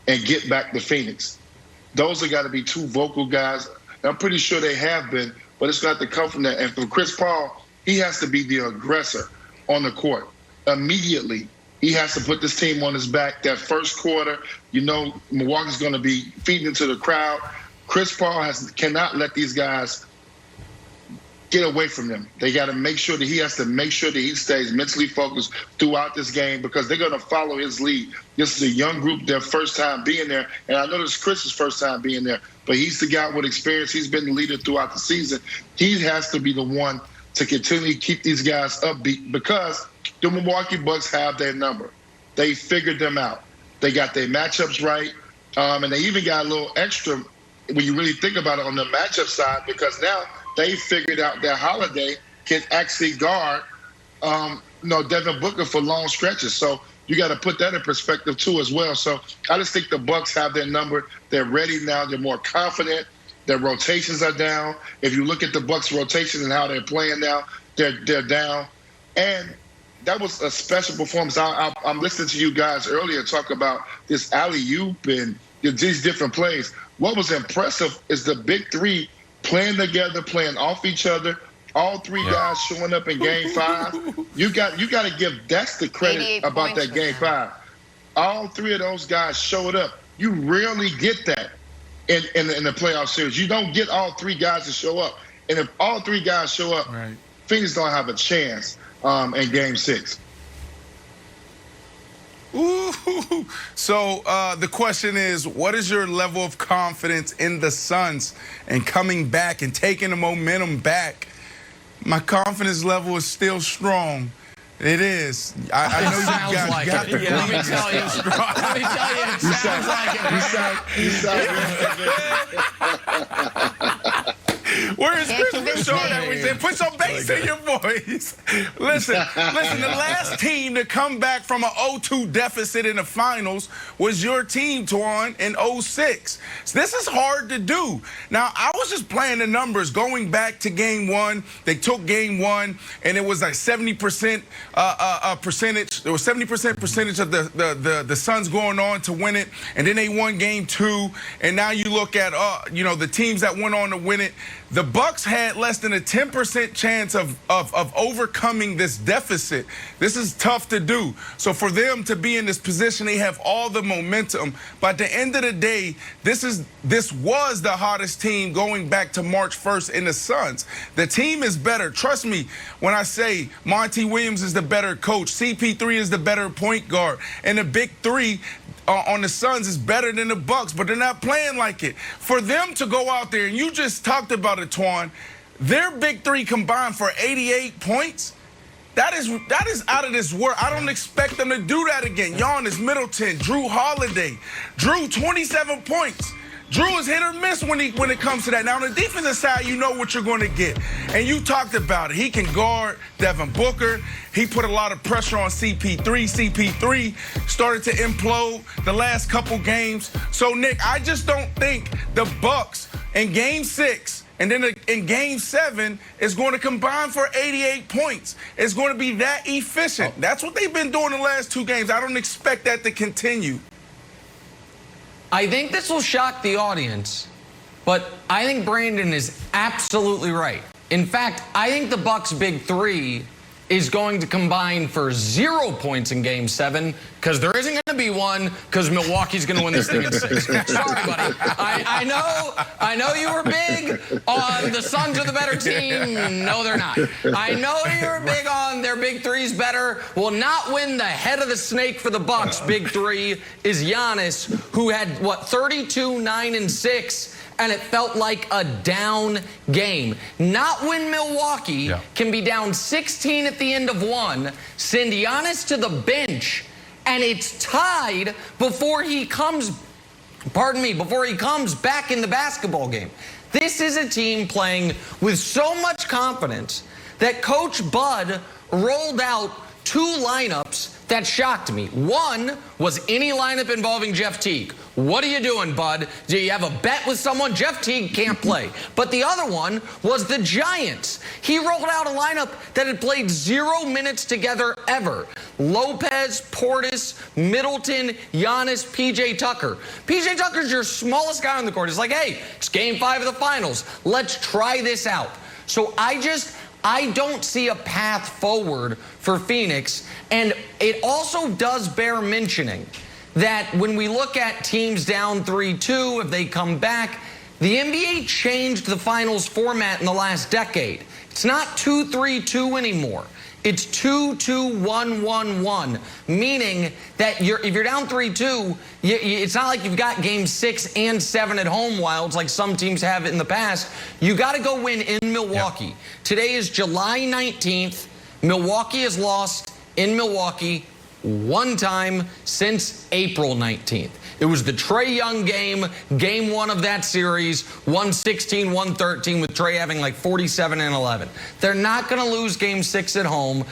and get back to Phoenix. Those have got to be two vocal guys. I'm pretty sure they have been, but it's got to come from that. And for Chris Paul, he has to be the aggressor on the court immediately. He has to put this team on his back. That first quarter, Milwaukee's going to be feeding into the crowd. Chris Paul cannot let these guys get away from them. They got to make sure that he stays mentally focused throughout this game because they're going to follow his lead. This is a young group, their first time being there, and I know this is Chris's first time being there, but he's the guy with experience. He's been the leader throughout the season. He has to be the one to continue to keep these guys upbeat because the Milwaukee Bucks have their number. They figured them out. They got their matchups right, and they even got a little extra when you really think about it on the matchup side because now they figured out that Holiday can actually guard Devin Booker for long stretches. So you got to put that in perspective too as well. So I just think the Bucks have their number. They're ready now. They're more confident. Their rotations are down. If you look at the Bucks' rotation and how they're playing now, they're down. And that was a special performance. I'm listening to you guys earlier talk about this alley-oop and these different plays. What was impressive is the big three playing together, playing off each other. All three guys showing up in Game 5. You got to give that's the credit about that Game 5. All three of those guys showed up. You rarely get that in the playoff series. You don't get all three guys to show up. And if all three guys show up, Phoenix don't have a chance in Game 6. Ooh. So the question is, what is your level of confidence in the Suns and coming back and taking the momentum back? My confidence level is still strong. It is. I know you guys like got the let me tell you, it sounds like it. Where is Chris Shaw that we said, put some bass in your voice. Listen, the last team to come back from an 0-2 deficit in the finals was your team, Twan, in 06. So this is hard to do. Now, I was just playing the numbers going back to Game 1. They took Game 1, and it was like 70% percentage. There was 70% percentage of the Suns going on to win it, and then they won Game 2. And now you look at the teams that went on to win it. The Bucks had less than a 10% chance of overcoming this deficit. This is tough to do. So for them to be in this position, they have all the momentum. But at the end of the day, this was the hottest team going back to March 1st in the Suns. The team is better. Trust me when I say Monty Williams is the better coach. CP3 is the better point guard. And the big three on the Suns is better than the Bucks, but they're not playing like it. For them to go out there, and you just talked about it, Twan, their big three combined for 88 points. That is out of this world. I don't expect them to do that again. Giannis, Middleton, Drew Holiday. Drew, 27 points. Drew is hit or miss when it comes to that. Now, on the defensive side, you know what you're going to get. And you talked about it. He can guard Devin Booker. He put a lot of pressure on CP3. CP3 started to implode the last couple games. So, Nick, I just don't think the Bucks in Game 6 and then in Game 7 is going to combine for 88 points. It's going to be that efficient. That's what they've been doing the last 2 games. I don't expect that to continue. I think this will shock the audience, but I think Brandon is absolutely right. In fact, I think the Bucks' big three is going to combine for 0 points in Game 7 because there isn't going to be one because Milwaukee's going to win this thing in 6. Sorry, buddy. I know you were big on the Suns are the better team. No, they're not. I know you were big on their big three's better. Will not win the head of the snake for the Bucks. Big three is Giannis, who had, 32, 9, and 6. And it felt like a down game. Not when Milwaukee can be down 16 at the end of 1, send Giannis to the bench, and it's tied before he comes back in the basketball game. This is a team playing with so much confidence that Coach Bud rolled out 2 lineups that shocked me. One was any lineup involving Jeff Teague. What are you doing, bud? Do you have a bet with someone? Jeff Teague can't play. But the other one was the Giants. He rolled out a lineup that had played 0 minutes together ever. Lopez, Portis, Middleton, Giannis, P.J. Tucker. P.J. Tucker's your smallest guy on the court. It's like, hey, it's game 5 of the finals. Let's try this out. So I don't see a path forward for Phoenix. And it also does bear mentioning that when we look at teams down 3-2, if they come back, the NBA changed the finals format in the last decade. It's not 2-3-2 anymore. It's 2-2-1-1-1, meaning that if you're down 3-2, it's not like you've got games 6 and 7 at home wilds like some teams have in the past. You got to go win in Milwaukee. Yep. Today is July 19th. Milwaukee has lost in Milwaukee one time since April 19th. It was the Trae Young game, game 1 of that series, 116-113 with Trae having like 47 and 11. They're not going to lose game 6 at home.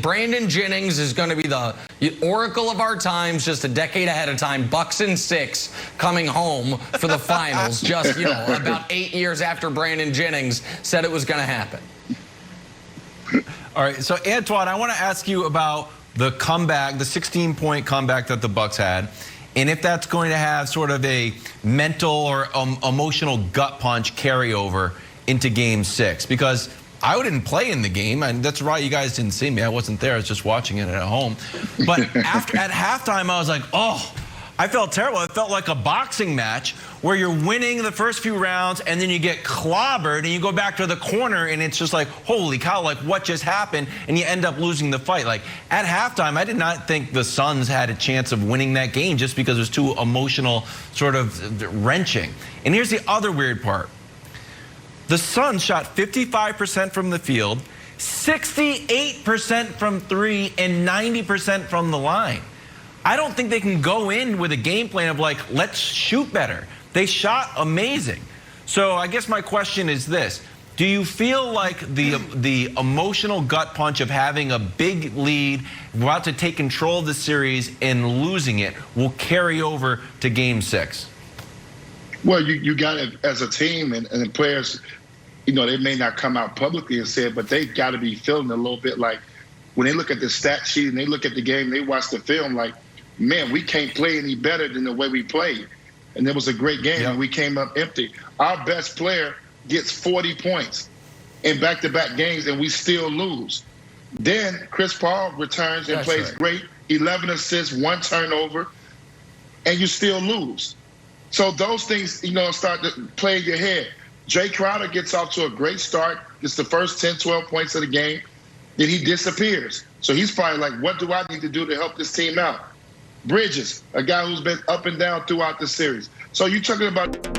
Brandon Jennings is going to be the oracle of our times, just a decade ahead of time. Bucks in 6 coming home for the finals, just, about 8 years after Brandon Jennings said it was going to happen. All right, so Antoine, I want to ask you about the comeback, the 16-point comeback that the Bucks had, and if that's going to have sort of a mental or emotional gut punch carryover into game 6. Because I didn't play in the game, and that's right, you guys didn't see me. I wasn't there. I was just watching it at home. But at halftime, I was like, oh, I felt terrible. It felt like a boxing match where you're winning the first few rounds and then you get clobbered and you go back to the corner and it's just like, holy cow, like what just happened? And you end up losing the fight. Like at halftime, I did not think the Suns had a chance of winning that game just because it was too emotional, sort of wrenching. And here's the other weird part. The Suns shot 55% from the field, 68% from 3, and 90% from the line. I don't think they can go in with a game plan of like, let's shoot better. They shot amazing. So I guess my question is this. Do you feel like the emotional gut punch of having a big lead, about to take control of the series and losing it will carry over to game 6? Well, you got it as a team and the players, they may not come out publicly and say it, but they got to be feeling a little bit like when they look at the stat sheet and they look at the game, they watch the film like, man, we can't play any better than the way we played. And it was a great game, and we came up empty. Our best player gets 40 points in back-to-back games, and we still lose. Then Chris Paul returns and plays great, 11 assists, 1 turnover, and you still lose. So those things, start to play in your head. Jay Crowder gets off to a great start. It's the first 10, 12 points of the game. Then he disappears. So he's probably like, what do I need to do to help this team out? Bridges, a guy who's been up and down throughout the series. So you're talking about